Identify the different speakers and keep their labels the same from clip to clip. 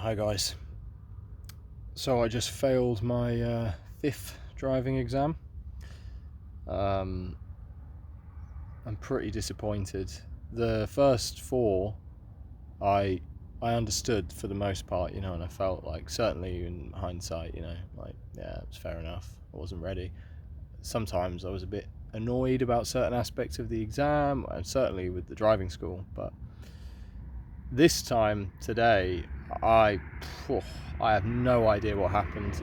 Speaker 1: Hi guys. So I just failed my fifth driving exam. I'm pretty disappointed. The first four, I understood for the most part, and I felt like, certainly in hindsight, yeah, it was fair enough. I wasn't ready. Sometimes I was a bit annoyed about certain aspects of the exam, and certainly with the driving school. But this time today, I have no idea what happened.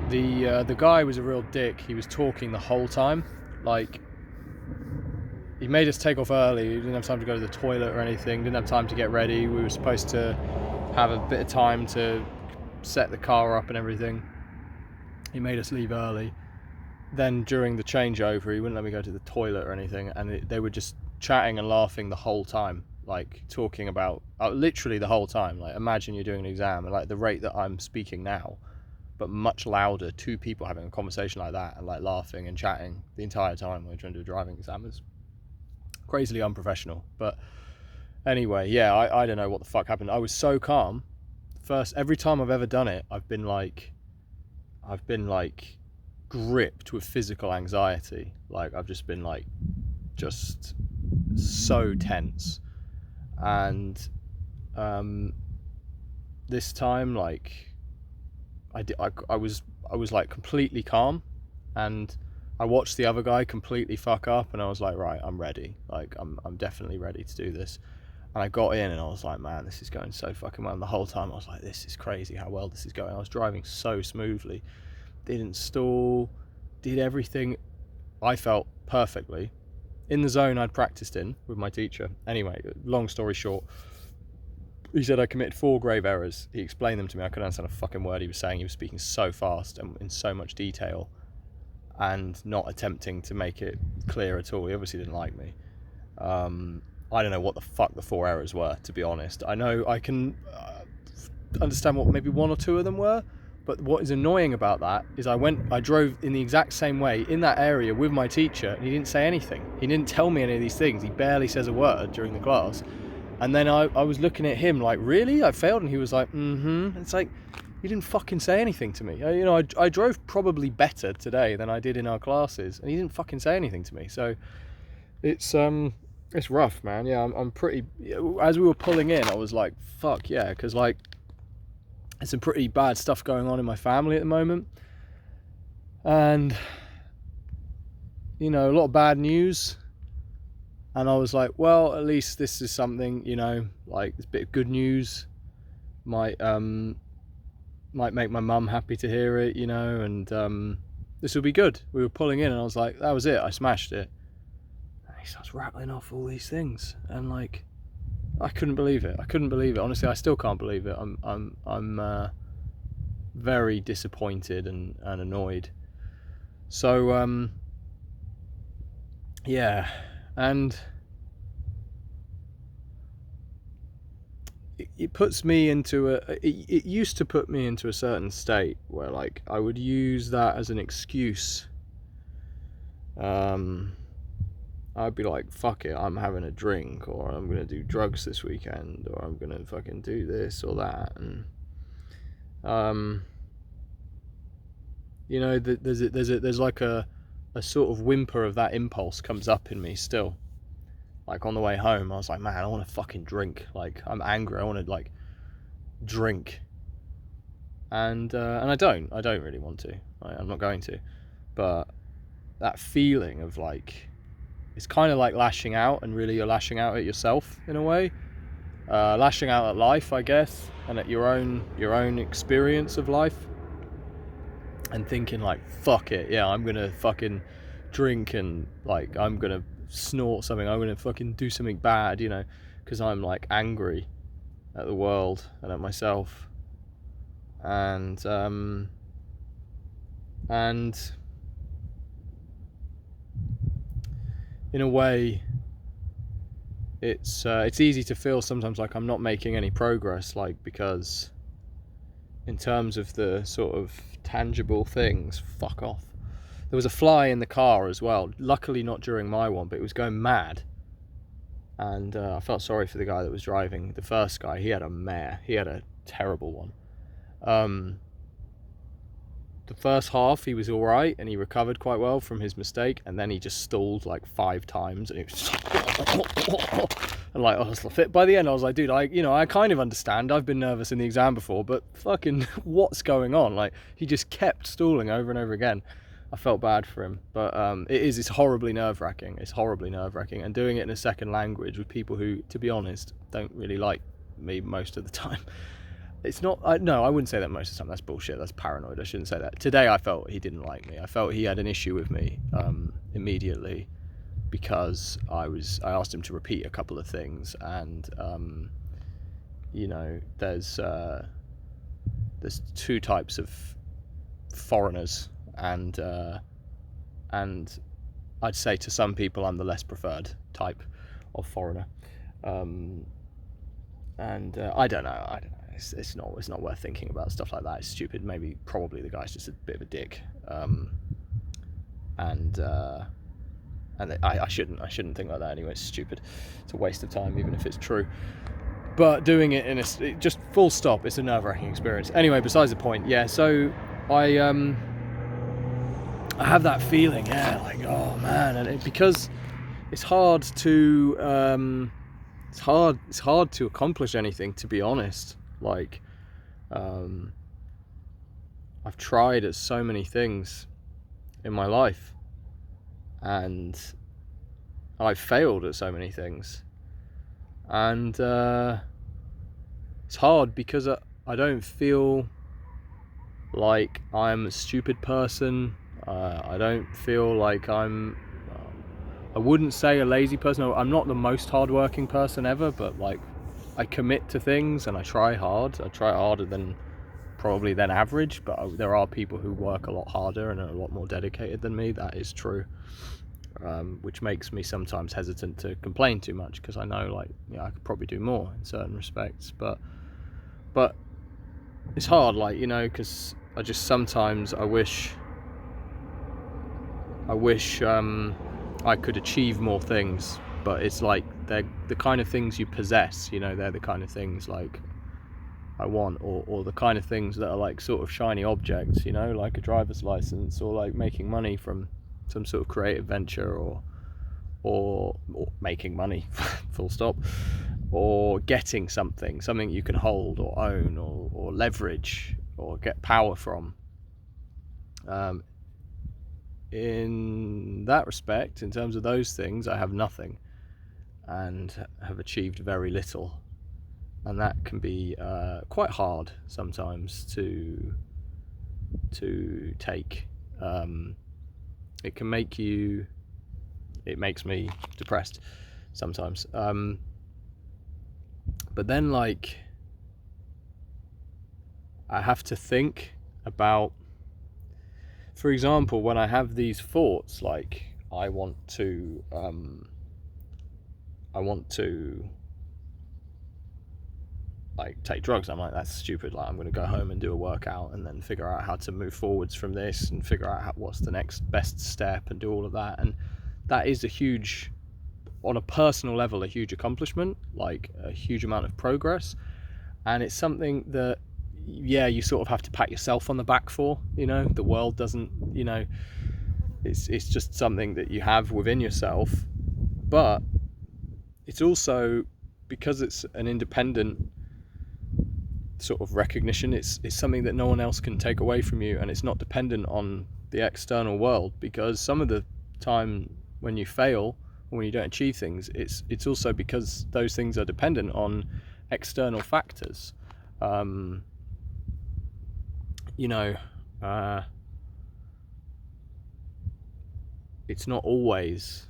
Speaker 1: The guy was a real dick. He was talking the whole time. Like, he made us take off early. We didn't have time to go to the toilet or anything. Didn't have time to get ready. We were supposed to have a bit of time to set the car up and everything. He made us leave early. Then during the changeover, he wouldn't let me go to the toilet or anything, and they were just chatting and laughing the whole time, like talking about literally the whole time. Like, imagine you're doing an exam at like the rate that I'm speaking now, but much louder. Two people having a conversation like that and like laughing and chatting the entire time when we're trying to do a driving exam is crazily unprofessional. But anyway, yeah, I don't know what the fuck happened. I was so calm. Every time I've ever done it, I've been like gripped with physical anxiety. Like, I've just been like just so tense. And this time, like, I was like completely calm, and I watched the other guy completely fuck up, and I was like, right, I'm ready. Like, I'm definitely ready to do this. And I got in and I was like, man, this is going so fucking well. And the whole time I was like, this is crazy how well this is going. I was driving so smoothly, didn't stall, did everything I felt perfectly in the zone I'd practiced in with my teacher. Anyway, long story short, he said I committed 4 grave errors. He explained them to me. I couldn't understand a fucking word he was saying. He was speaking so fast and in so much detail, and not attempting to make it clear at all. He obviously didn't like me. I don't know what the fuck the 4 errors were, to be honest. I know I can understand what maybe 1 or 2 of them were, but what is annoying about that is I drove in the exact same way in that area with my teacher, and he didn't say anything. He didn't tell me any of these things. He barely says a word during the class. And then I was looking at him like, really? I failed? And he was like, mm-hmm. It's like, you didn't fucking say anything to me. I drove probably better today than I did in our classes, and he didn't fucking say anything to me. So it's rough, man. Yeah, I'm pretty. As we were pulling in, I was like, fuck yeah, because like, there's some pretty bad stuff going on in my family at the moment, and a lot of bad news. And I was like, well, at least this is something, like, this bit of good news might make my mum happy to hear it, and this will be good. We were pulling in and I was like, that was it, I smashed it. And he starts rattling off all these things, and like, I couldn't believe it. Honestly, I still can't believe it. I'm very disappointed and annoyed. So yeah, and it puts me into it used to put me into a certain state where, like, I would use that as an excuse. I'd be like, fuck it, I'm having a drink, or I'm gonna do drugs this weekend, or I'm gonna fucking do this or that. And there's like a sort of whimper of that impulse comes up in me still. Like, on the way home, I was like, man, I want to fucking drink. Like, I'm angry, I want to, like, drink. And I don't really want to. I'm not going to. But that feeling of, like, it's kind of like lashing out, and really you're lashing out at yourself in a way. Lashing out at life, I guess, and at your own experience of life. And thinking, like, fuck it, yeah, I'm gonna fucking drink, and, like, I'm gonna snort something, I'm gonna fucking do something bad, because I'm, like, angry at the world and at myself. And in a way, it's easy to feel sometimes like I'm not making any progress, like, because in terms of the sort of tangible things, fuck off. There was a fly in the car as well, luckily not during my one, but it was going mad. and I felt sorry for the guy that was driving. The first guy, he had a mare. He had a terrible one. The first half he was all right and he recovered quite well from his mistake, and then he just stalled like 5 times, and it was and like, I was fit by the end. I was like, dude, I kind of understand. I've been nervous in the exam before, but fucking what's going on? Like, he just kept stalling over and over again. I felt bad for him, but it's horribly nerve-wracking. It's horribly nerve-wracking, and doing it in a second language with people who, to be honest, don't really like me most of the time. It's not, no, I wouldn't say that most of the time. That's bullshit. That's paranoid. I shouldn't say that. Today I felt he didn't like me. I felt he had an issue with me immediately, because I asked him to repeat a couple of things, and there's 2 types of foreigners, and I'd say to some people I'm the less preferred type of foreigner, and I don't know. It's not worth thinking about stuff like that. It's stupid. Probably the guy's just a bit of a dick, and I shouldn't think like that anyway. It's stupid. It's a waste of time, even if it's true. But doing it just full stop, it's a nerve-wracking experience. Anyway, besides the point. Yeah. So I have that feeling. Yeah, like, oh man, and because it's hard to it's hard to accomplish anything, to be honest. Like, I've tried at so many things in my life, and I've failed at so many things, and it's hard because I don't feel like I'm a stupid person. I don't feel like I wouldn't say a lazy person. I'm not the most hardworking person ever, but like, I commit to things and I try hard. I try harder than average, but there are people who work a lot harder and are a lot more dedicated than me. That is true, which makes me sometimes hesitant to complain too much, because I know, like, I could probably do more in certain respects, but it's hard, like, because I just sometimes I wish I could achieve more things, but it's like they're the kind of things you possess, they're the kind of things like I want, or the kind of things that are like sort of shiny objects, like a driver's license, or like making money from some sort of creative venture, or making money, full stop, or getting something you can hold or own, or leverage, or get power from. In that respect, in terms of those things, I have nothing and have achieved very little, and that can be quite hard sometimes to take. It makes me depressed sometimes, but then, like, I have to think about, for example, when I have these thoughts, like, I want to like take drugs. I'm like, that's stupid. Like, I'm going to go home and do a workout and then figure out how to move forwards from this, and figure out what's the next best step, and do all of that. And that is on a personal level, a huge accomplishment, like a huge amount of progress. And it's something that, you sort of have to pat yourself on the back for. The world doesn't, it's just something that you have within yourself. But it's also, because it's an independent sort of recognition, it's something that no one else can take away from you, and it's not dependent on the external world. Because some of the time when you fail, or when you don't achieve things, it's also because those things are dependent on external factors. It's not always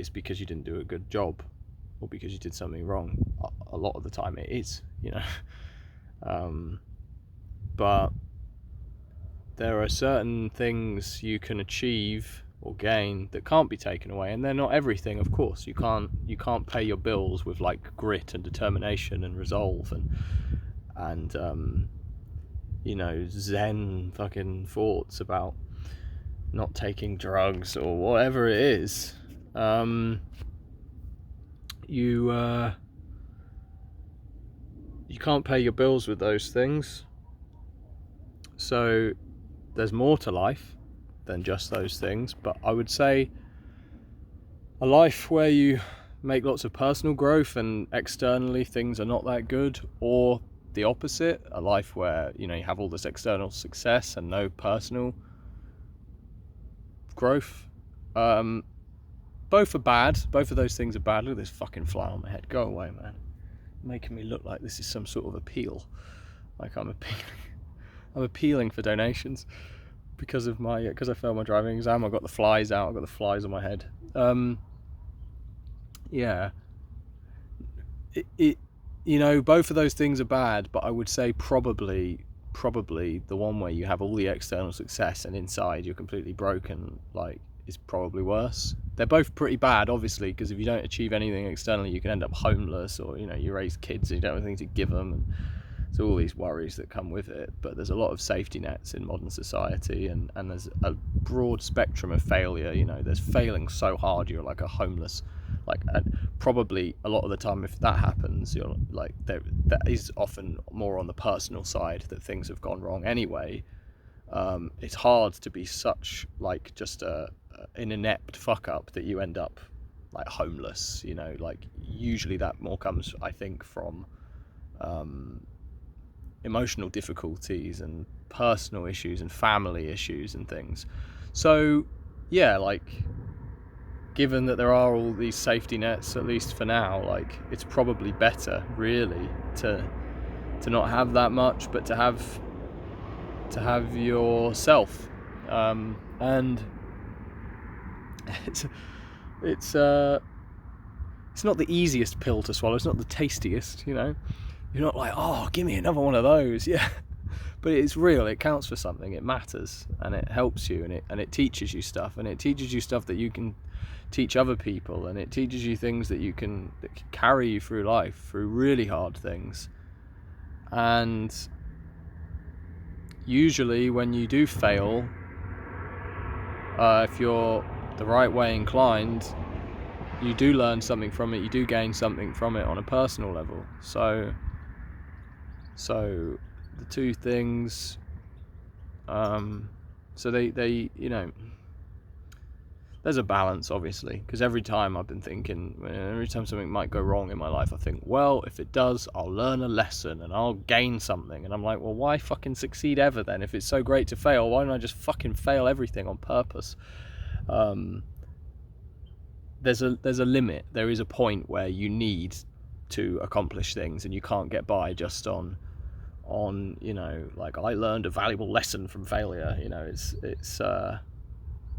Speaker 1: because you didn't do a good job, or because you did something wrong. A lot of the time it is, but there are certain things you can achieve or gain that can't be taken away, and they're not everything, of course. You can't pay your bills with like grit and determination and resolve and zen fucking thoughts about not taking drugs or whatever it is. you can't pay your bills with those things. So there's more to life than just those things, but I would say a life where you make lots of personal growth and externally things are not that good, or the opposite, a life where you have all this external success and no personal growth. Both are bad. Both of those things are bad. Look at this fucking fly on my head. Go away, man. Making me look like this is some sort of appeal. Like I'm appealing for donations because I failed my driving exam. I got the flies out. I got the flies on my head. Yeah. Both of those things are bad, but I would say probably the one where you have all the external success and inside you're completely broken, like, is probably worse. They're both pretty bad, obviously, because if you don't achieve anything externally, you can end up homeless, or you raise kids and you don't have anything to give them, and so all these worries that come with it. But there's a lot of safety nets in modern society, and there's a broad spectrum of failure. There's failing so hard you're like a homeless, and probably a lot of the time if that happens, you're like, that is often more on the personal side that things have gone wrong anyway. It's hard to be such like just an inept fuck up that you end up like homeless. Usually that more comes, I think, from emotional difficulties and personal issues and family issues and things. So yeah, given that there are all these safety nets, at least for now, it's probably better really to not have that much, but to have yourself. And it's not the easiest pill to swallow. It's not the tastiest. You're not like, oh, give me another one of those. Yeah. But it's real. It counts for something. It matters, and it helps you, and it teaches you stuff, and it teaches you stuff that you can teach other people, and it teaches you things that can carry you through life, through really hard things. And usually when you do fail, if you're the right way inclined, you do learn something from it, you do gain something from it on a personal level. So the two things, so they there's a balance, obviously, because every time something might go wrong in my life, I think, well, if it does, I'll learn a lesson and I'll gain something. And I'm like, well, why fucking succeed ever then? If it's so great to fail, why don't I just fucking fail everything on purpose? There's a limit. There is a point where you need to accomplish things, and you can't get by just on I learned a valuable lesson from failure.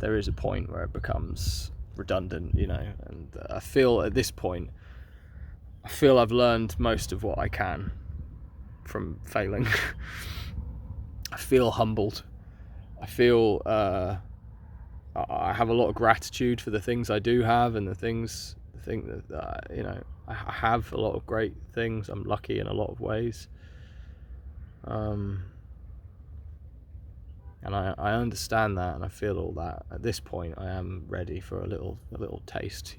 Speaker 1: There is a point where it becomes redundant, and I feel at this point, I've learned most of what I can from failing. I feel humbled. I feel I have a lot of gratitude for the things I do have, and I think that I have a lot of great things. I'm lucky in a lot of ways. And I understand that, and I feel all that. At this point, I am ready for a little taste,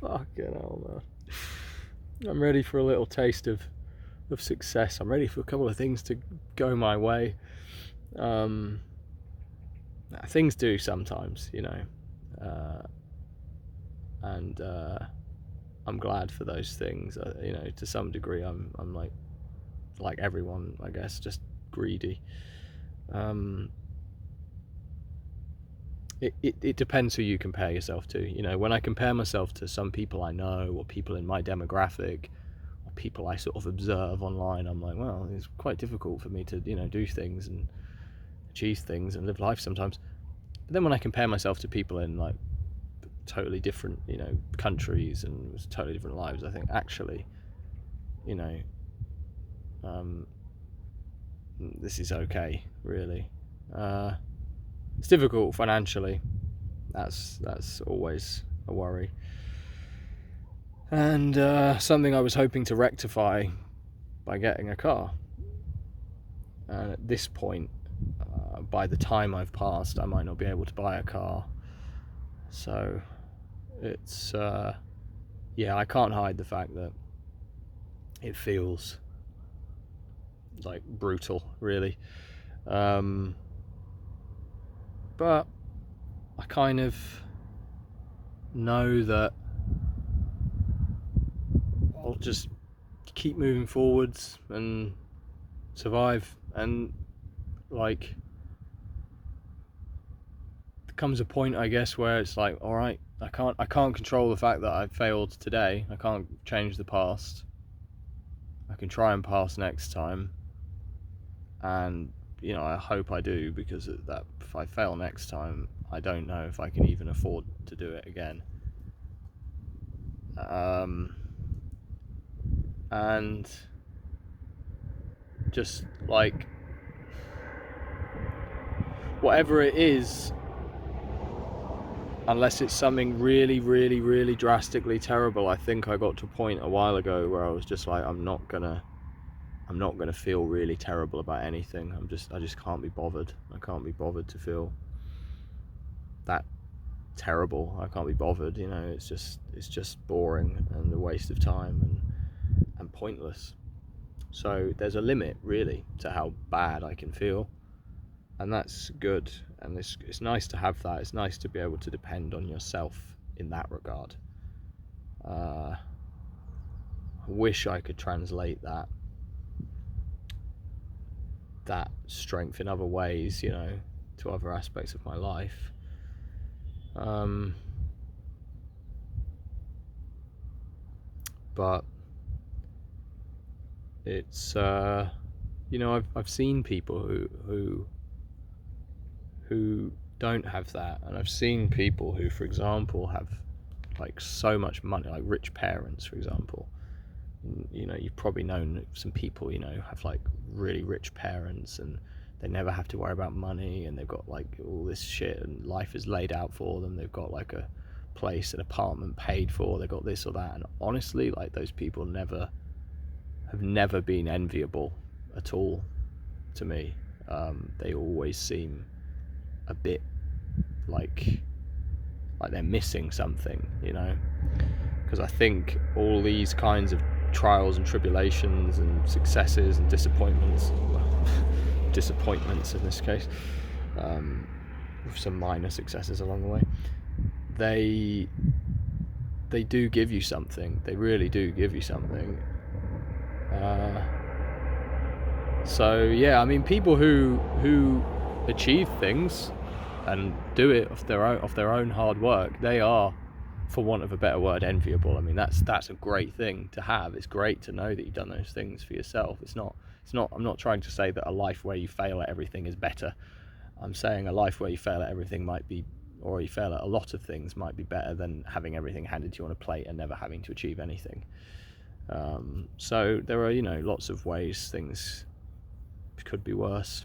Speaker 1: Fucking hell, man. I'm ready for a little taste of success. I'm ready for a couple of things to go my way. Things do sometimes, and I'm glad for those things. To some degree, I'm like everyone, I guess, just greedy. It depends who you compare yourself to. When I compare myself to some people I know, or people in my demographic, or people I sort of observe online, I'm like, well, it's quite difficult for me to do things and achieve things and live life sometimes. But then when I compare myself to people in like totally different countries and totally different lives, I think actually this is okay, really. It's difficult financially. That's always a worry, and something I was hoping to rectify by getting a car. And at this point, by the time I've passed, I might not be able to buy a car. So it's yeah, I can't hide the fact that it feels like brutal, really. But I kind of know that I'll just keep moving forwards and survive. And like, there comes a point, I guess, where it's like, all right, I can't control the fact that I failed today. I can't change the past. I can try and pass next time, and I hope I do, because that if I fail next time, I don't know if I can even afford to do it again. And just like, whatever it is, unless it's something really, really, really drastically terrible, I think I got to a point a while ago where I was just like, I'm not gonna feel really terrible about anything. I just can't be bothered. I can't be bothered to feel that terrible. I can't be bothered. It's just boring and a waste of time and pointless. So there's a limit, really, to how bad I can feel, and that's good. And it's nice to have that. It's nice to be able to depend on yourself in that regard. I wish I could translate that strength in other ways, to other aspects of my life. But it's I've seen people who don't have that, and I've seen people who, for example, have like so much money, like rich parents, for example. You've probably known some people, have like really rich parents, and they never have to worry about money, and they've got like all this shit, and life is laid out for them. They've got like a place, an apartment paid for, they've got this or that. And honestly, like, those people have never been enviable at all to me. They always seem a bit like they're missing something, because I think all these kinds of trials and tribulations and successes and disappointments in this case, with some minor successes along the way, they do give you something. They really do give you something. So yeah, I mean, people who achieve things and do it off their own hard work, they are, for want of a better word, enviable. I mean, that's a great thing to have. It's great to know that you've done those things for yourself. I'm not trying to say that a life where you fail at everything is better. I'm saying a life where you fail at everything might be, or you fail at a lot of things, might be better than having everything handed to you on a plate and never having to achieve anything. So there are, lots of ways things could be worse.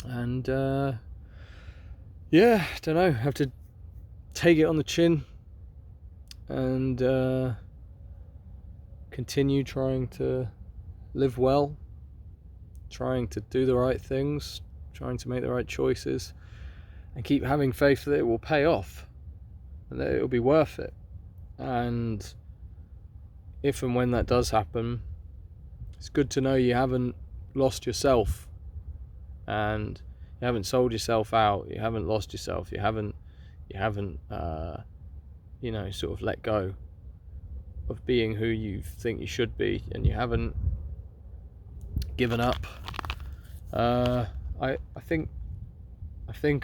Speaker 1: And yeah, don't know, have to take it on the chin and continue trying to live well, trying to do the right things, trying to make the right choices, and keep having faith that it will pay off and that it will be worth it. And if and when that does happen, it's good to know you haven't lost yourself, and you haven't sold yourself out, you haven't lost yourself, you haven't sort of let go of being who you think you should be, and you haven't given up. I think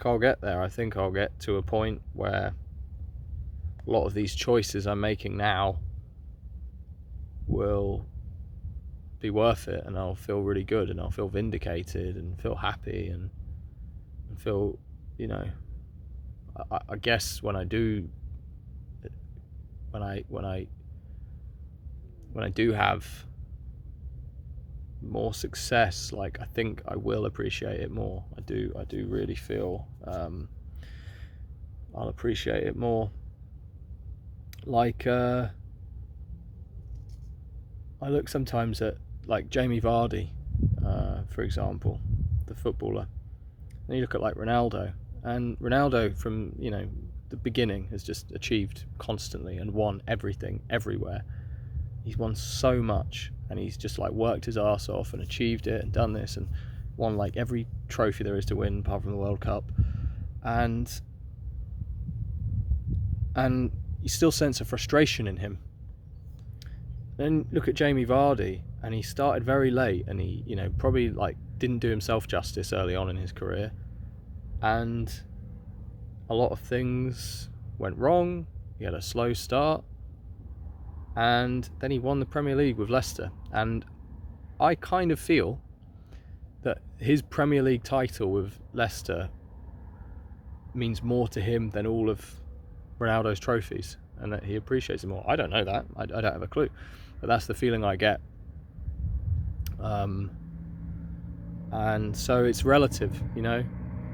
Speaker 1: I'll get there. I think I'll get to a point where a lot of these choices I'm making now will be worth it, and I'll feel really good, and I'll feel vindicated, and feel happy, and feel, I guess when I do have more success, like, I think I will appreciate it more. I do really feel I'll appreciate it more. Like, I look sometimes at, like, Jamie Vardy, for example, the footballer. And you look at, like, Ronaldo from, the beginning has just achieved constantly and won everything everywhere. He's won so much, and he's just like worked his ass off and achieved it and done this and won like every trophy there is to win apart from the World Cup. And you still sense a frustration in him. Then look at Jamie Vardy, and he started very late, and he, you know, probably like didn't do himself justice early on in his career, and a lot of things went wrong. He had a slow start, and then he won the Premier League with Leicester. And I kind of feel that his Premier League title with Leicester means more to him than all of Ronaldo's trophies, and that he appreciates it more. I don't know that. I don't have a clue, but that's the feeling I get. And so it's relative, you know.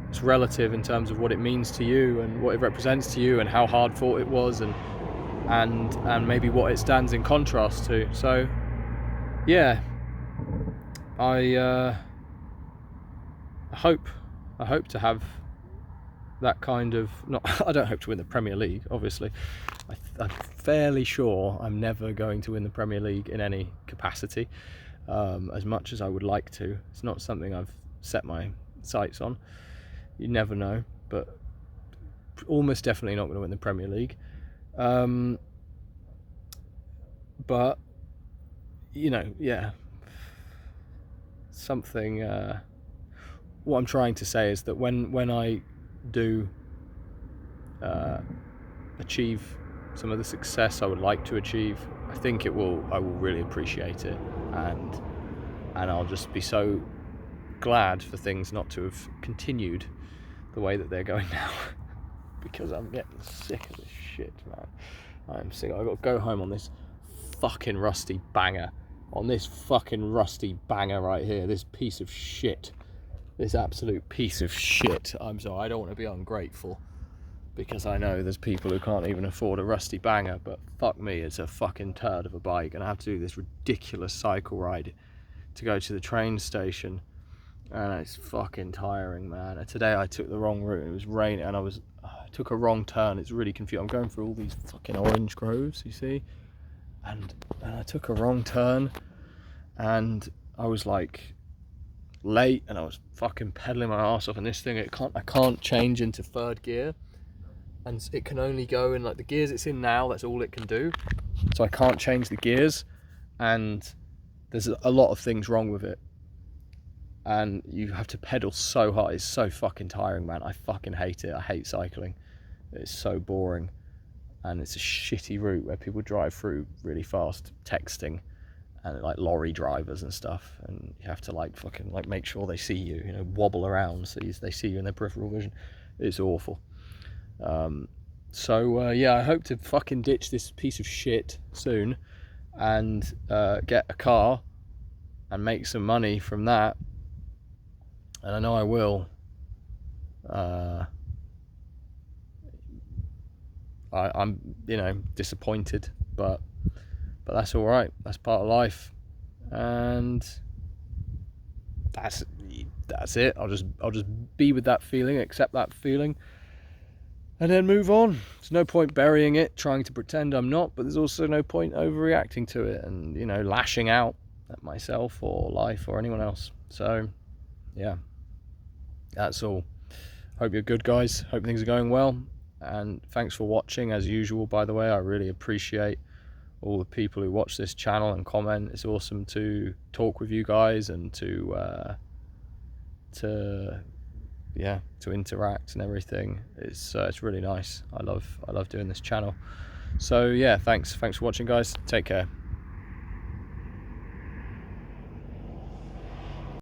Speaker 1: It's relative in terms of what it means to you and what it represents to you and how hard fought it was, and maybe what it stands in contrast to. So yeah, I hope to have that kind of, I don't hope to win the Premier League, obviously. I'm fairly sure I'm never going to win the Premier League in any capacity, as much as I would like to. It's not something I've set my sights on. You never know, but almost definitely not going to win the Premier League. But, you know, yeah, something, what I'm trying to say is that when I do achieve some of the success I would like to achieve, I think I will really appreciate it, and I'll just be so glad for things not to have continued the way that they're going now, because I'm getting sick of this shit, man. I'm sick. I've got to go home on this fucking rusty banger, right here, this piece of shit, this absolute piece of shit. I'm sorry, I don't want to be ungrateful, because I know there's people who can't even afford a rusty banger, but fuck me, it's a fucking turd of a bike, and I have to do this ridiculous cycle ride to go to the train station, and it's fucking tiring, man. And today I took the wrong route. It was raining, and I took a wrong turn. It's really confusing. I'm going through all these fucking orange groves, you see, and I took a wrong turn, and I was like late, and I was fucking pedaling my ass off, and this thing, I can't change into third gear, and it can only go in like the gears it's in now. That's all it can do, so I can't change the gears, and there's a lot of things wrong with it, and you have to pedal so hard. It's so fucking tiring, man. I fucking hate it. I hate cycling. It's so boring, and it's a shitty route where people drive through really fast, texting, and like lorry drivers and stuff, and you have to like fucking like make sure they see you, you know, wobble around so they see you in their peripheral vision. It's awful. Yeah, I hope to fucking ditch this piece of shit soon, and get a car and make some money from that, and I know I will. I'm, you know, disappointed, but that's all right. That's part of life, and that's it. I'll just be with that feeling, accept that feeling, and then move on. There's no point burying it, trying to pretend I'm not, but there's also no point overreacting to it and, you know, lashing out at myself or life or anyone else. So yeah, that's all. Hope you're good, guys. Hope things are going well, and thanks for watching as usual. By the way, I really appreciate all the people who watch this channel and comment. It's awesome to talk with you guys and to interact and everything. It's really nice. I love doing this channel. So yeah, thanks for watching, guys. Take care.